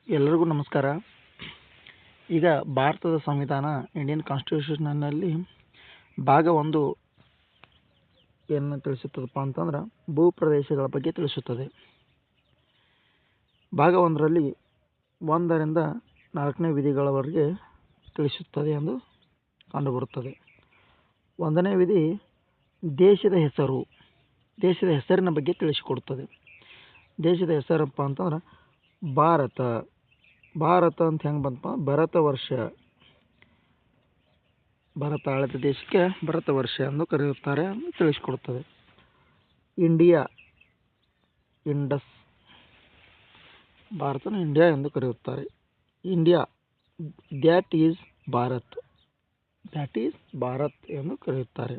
ಎಲ್ಲರಿಗೂ ನಮಸ್ಕಾರ. ಈಗ ಭಾರತದ ಸಂವಿಧಾನ ಇಂಡಿಯನ್ ಕಾನ್ಸ್ಟಿಟ್ಯೂಷನ್ನಲ್ಲಿ ಭಾಗ 1 ಏನು ತಿಳಿಸುತ್ತದಪ್ಪ ಅಂತಂದ್ರೆ ಭೂ ಪ್ರದೇಶಗಳ ಬಗ್ಗೆ ತಿಳಿಸುತ್ತದೆ. ಭಾಗ 1ರಲ್ಲಿ 1ರಿಂದ 4ನೇ ವಿಧಿಗಳವರೆಗೆ ತಿಳಿಸುತ್ತದೆ ಎಂದು ಕಂಡುಬರುತ್ತದೆ. 1ನೇ ವಿಧಿ ದೇಶದ ಹೆಸರಿನ ಬಗ್ಗೆ ತಿಳಿಸಿಕೊಡುತ್ತದೆ. ದೇಶದ ಹೆಸರಪ್ಪ ಅಂತಂದ್ರೆ ಭಾರತ ಅಂತ ಹೆಂಗೆ ಬಂತಪ್ಪ, ಭಾರತ ಆಳಿದ ದೇಶಕ್ಕೆ ಭರತ ವರ್ಷ ಎಂದು ಕರೆಯುತ್ತಾರೆ ಎಂದು ತಿಳಿಸಿಕೊಡುತ್ತದೆ. ಭಾರತನ ಇಂಡಿಯಾ ಎಂದು ಕರೆಯುತ್ತಾರೆ. ಇಂಡಿಯಾ ದ್ಯಾಟ್ ಈಸ್ ಭಾರತ್ ಎಂದು ಕರೆಯುತ್ತಾರೆ.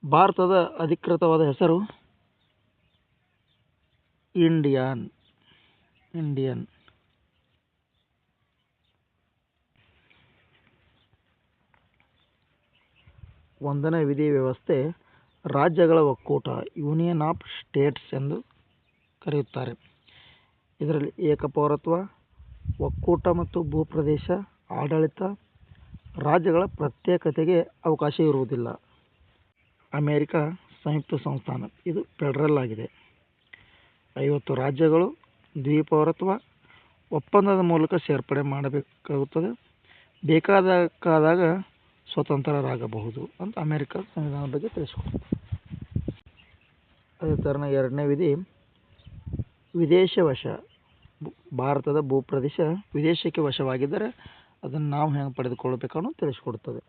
ಭಾರತದ ಅಧಿಕೃತವಾದ ಹೆಸರು ಇಂಡಿಯನ್. 1ನೇ ವಿಧಿ ವ್ಯವಸ್ಥೆ ರಾಜ್ಯಗಳ ಒಕ್ಕೂಟ, ಯೂನಿಯನ್ ಆಫ್ ಸ್ಟೇಟ್ಸ್ ಎಂದು ಕರೆಯುತ್ತಾರೆ. ಇದರಲ್ಲಿ ಏಕಪೌರತ್ವ, ಒಕ್ಕೂಟ ಮತ್ತು ಭೂಪ್ರದೇಶ ಆಡಳಿತ, ರಾಜ್ಯಗಳ ಪ್ರತ್ಯೇಕತೆಗೆ ಅವಕಾಶ ಇರುವುದಿಲ್ಲ. ಅಮೆರಿಕ ಸಂಯುಕ್ತ ಸಂಸ್ಥಾನ ಇದು ಫೆಡರಲ್ ಆಗಿದೆ. 50 ರಾಜ್ಯಗಳು ದ್ವಿಪೌರತ್ವ ಒಪ್ಪಂದದ ಮೂಲಕ ಸೇರ್ಪಡೆ ಮಾಡಬೇಕಾಗುತ್ತದೆ. ಬೇಕಾದಾಗ ಸ್ವತಂತ್ರರಾಗಬಹುದು ಅಂತ ಅಮೆರಿಕ ಸಂವಿಧಾನದ ಬಗ್ಗೆ ತಿಳಿಸಿಕೊಡುತ್ತದೆ. ಅದೇ ಥರ 2ನೇ ವಿಧಿ ವಿದೇಶ ವಶ. ಭಾರತದ ಭೂಪ್ರದೇಶ ವಿದೇಶಕ್ಕೆ ವಶವಾಗಿದ್ದರೆ ಅದನ್ನು ನಾವು ಹೆಂಗೆ ಪಡೆದುಕೊಳ್ಳಬೇಕನ್ನೋ ತಿಳಿಸಿಕೊಡುತ್ತದೆ.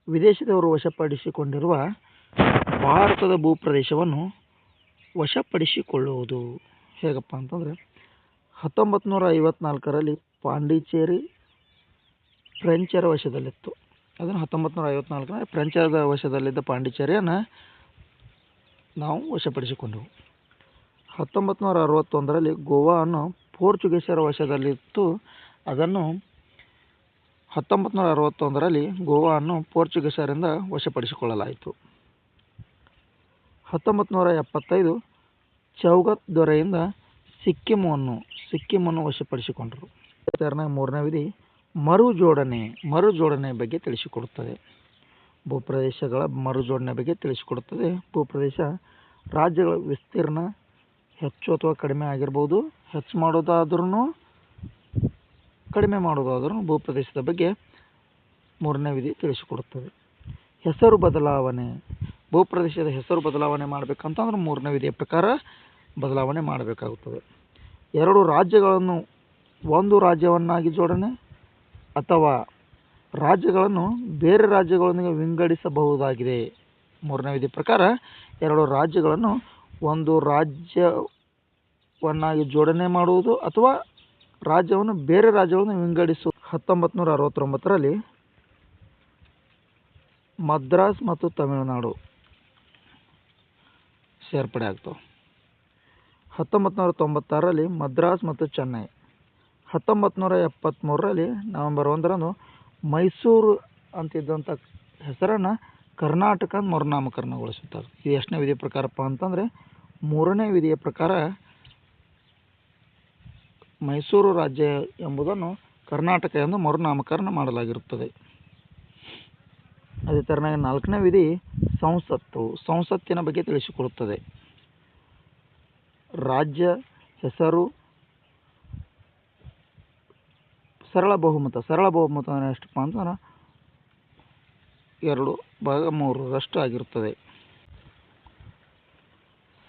ವಿದೇಶದವರು ವಶಪಡಿಸಿಕೊಂಡಿರುವ ಭಾರತದ ಭೂಪ್ರದೇಶವನ್ನು ವಶಪಡಿಸಿಕೊಳ್ಳುವುದು ಹೇಗಪ್ಪ ಅಂತಂದರೆ 1954ರಲ್ಲಿ ಪಾಂಡಿಚೇರಿ ಫ್ರೆಂಚರ ವಶದಲ್ಲಿತ್ತು. ಅದನ್ನು 1954ರಲ್ಲಿ ಫ್ರೆಂಚರ ವಶದಲ್ಲಿದ್ದ ಪಾಂಡಿಚೇರಿಯನ್ನು ನಾವು ವಶಪಡಿಸಿಕೊಂಡೆವು. 1961ರಲ್ಲಿ ಗೋವಾವನ್ನು ಪೋರ್ಚುಗೀಸರ ವಶದಲ್ಲಿತ್ತು. ಅದನ್ನು 1961ರಲ್ಲಿ ಗೋವಾವನ್ನು ಪೋರ್ಚುಗೀಸರಿಂದ ವಶಪಡಿಸಿಕೊಳ್ಳಲಾಯಿತು. 1975 ಚೌಗತ್ ದೊರೆಯಿಂದ ಸಿಕ್ಕಿಮನ್ನು ವಶಪಡಿಸಿಕೊಂಡರು. 3ನೇ ವಿಧಿ ಮರುಜೋಡಣೆ ಬಗ್ಗೆ ತಿಳಿಸಿಕೊಡುತ್ತದೆ. ಭೂಪ್ರದೇಶಗಳ ಮರುಜೋಡಣೆ ಬಗ್ಗೆ ತಿಳಿಸಿಕೊಡುತ್ತದೆ. ಭೂಪ್ರದೇಶ ರಾಜ್ಯಗಳ ವಿಸ್ತೀರ್ಣ ಹೆಚ್ಚು ಅಥವಾ ಕಡಿಮೆ ಆಗಿರ್ಬೋದು. ಹೆಚ್ಚು ಮಾಡೋದಾದ್ರೂ ಕಡಿಮೆ ಮಾಡೋದಾದ್ರೂ ಭೂಪ್ರದೇಶದ ಬಗ್ಗೆ 3ನೇ ವಿಧಿ ತಿಳಿಸಿಕೊಡುತ್ತದೆ. ಹೆಸರು ಬದಲಾವಣೆ. ಭೂಪ್ರದೇಶದ ಹೆಸರು ಬದಲಾವಣೆ ಮಾಡಬೇಕಂತಂದ್ರೆ 3ನೇ ವಿಧಿಯ ಪ್ರಕಾರ ಬದಲಾವಣೆ ಮಾಡಬೇಕಾಗುತ್ತದೆ. 2 ರಾಜ್ಯಗಳನ್ನು ಒಂದು ರಾಜ್ಯವನ್ನಾಗಿ ಜೋಡಣೆ ಅಥವಾ ರಾಜ್ಯಗಳನ್ನು ಬೇರೆ ರಾಜ್ಯಗಳೊಂದಿಗೆ ವಿಂಗಡಿಸಬಹುದಾಗಿದೆ. 3ನೇ ವಿಧಿ ಪ್ರಕಾರ 2 ರಾಜ್ಯಗಳನ್ನು ಒಂದು ರಾಜ್ಯವನ್ನಾಗಿ ಜೋಡಣೆ ಮಾಡುವುದು ಅಥವಾ ರಾಜ್ಯವನ್ನು ಬೇರೆ ರಾಜ್ಯಗಳನ್ನು ವಿಂಗಡಿಸುವುದು. 1969ರಲ್ಲಿ ಮದ್ರಾಸ್ ಮತ್ತು ತಮಿಳುನಾಡು ಸೇರ್ಪಡೆ ಆಗ್ತವೆ. 1996ರಲ್ಲಿ ಮದ್ರಾಸ್ ಮತ್ತು ಚೆನ್ನೈ. 1973ರಲ್ಲಿ ನವೆಂಬರ್ 1ರಂದು ಮೈಸೂರು ಅಂತಿದ್ದಂಥ ಹೆಸರನ್ನು ಕರ್ನಾಟಕ ಮರುನಾಮಕರಣಗೊಳಿಸುತ್ತಾರೆ. ಇದು ಎಷ್ಟನೇ ವಿಧಿಯ ಪ್ರಕಾರಪ್ಪ ಅಂತಂದರೆ 3ನೇ ವಿಧಿಯ ಪ್ರಕಾರ ಮೈಸೂರು ರಾಜ್ಯ ಎಂಬುದನ್ನು ಕರ್ನಾಟಕ ಎಂದು ಮರುನಾಮಕರಣ ಮಾಡಲಾಗಿರುತ್ತದೆ. ಅದೇ ಥರನಾಗಿ 4ನೇ ವಿಧಿ ಸಂಸತ್ತಿನ ಬಗ್ಗೆ ತಿಳಿಸಿಕೊಡುತ್ತದೆ. ರಾಜ್ಯ ಹೆಸರು ಸರಳ ಬಹುಮತ ಅಂದರೆ ಎಷ್ಟಪ್ಪ ಅಂತಂದ್ರೆ 2/3 ಆಗಿರುತ್ತದೆ.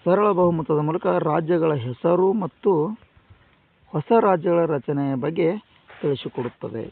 ಸರಳ ಬಹುಮತದ ಮೂಲಕ ರಾಜ್ಯಗಳ ಹೆಸರು ಮತ್ತು ಹೊಸ ರಾಜ್ಯಗಳ ರಚನೆಯ ಬಗ್ಗೆ ತಿಳಿಸಿಕೊಡುತ್ತದೆ.